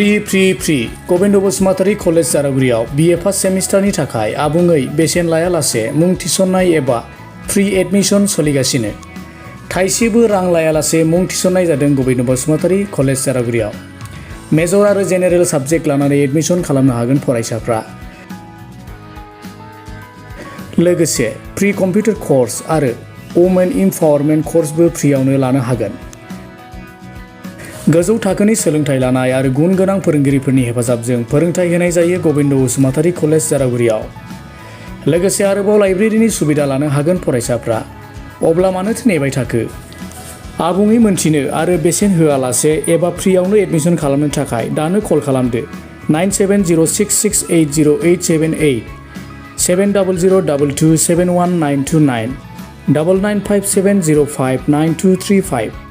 Free Gobinda Basumatary College जारागुरियाव BA first सेमिस्टारनि थाखाय आबुङै बेसेन लायालासे मुं थिसननाय एबा फ्रि एडमिशन सोलिगासिनो। थाइसेबो रां लायालासे मुं थिसननाय जादों गबिन्द बसुमतारी कलेज जारागुरियाव। मेजर आरो जेनेरेल साबजेक्ट लानानै एडमिशन खालामनो हागोन फरायसाफ्रा। लोगोसे प्रि कम्पिउटार कर्स आरो वुमेन इम्पावारमेन्ट कर्सबो फ्रियावनो लानो हागोन। गोजौ थाखोनि सोलोंथाइ लानाय आरो गुन गोनां फोरोंगिरिफोरनि हेफाजाबजों फोरोंथाइ होनाय जायो गबिन्द बसुमतारी कलेज जारागुरियाव। लोगोसे आरोबाव लाइब्रेरिनि सुबिदा लानो हागोन फरायसाफ्रा। अब्ला मानोथो नेबाय थाखो? आबुङै मोनथिनो आरो बेसेन होआलासे एबा फ्रियावनो एडमिशन खालामनो थाखाय दानो कल खालामदो 9706680878 7002271929 9957059235।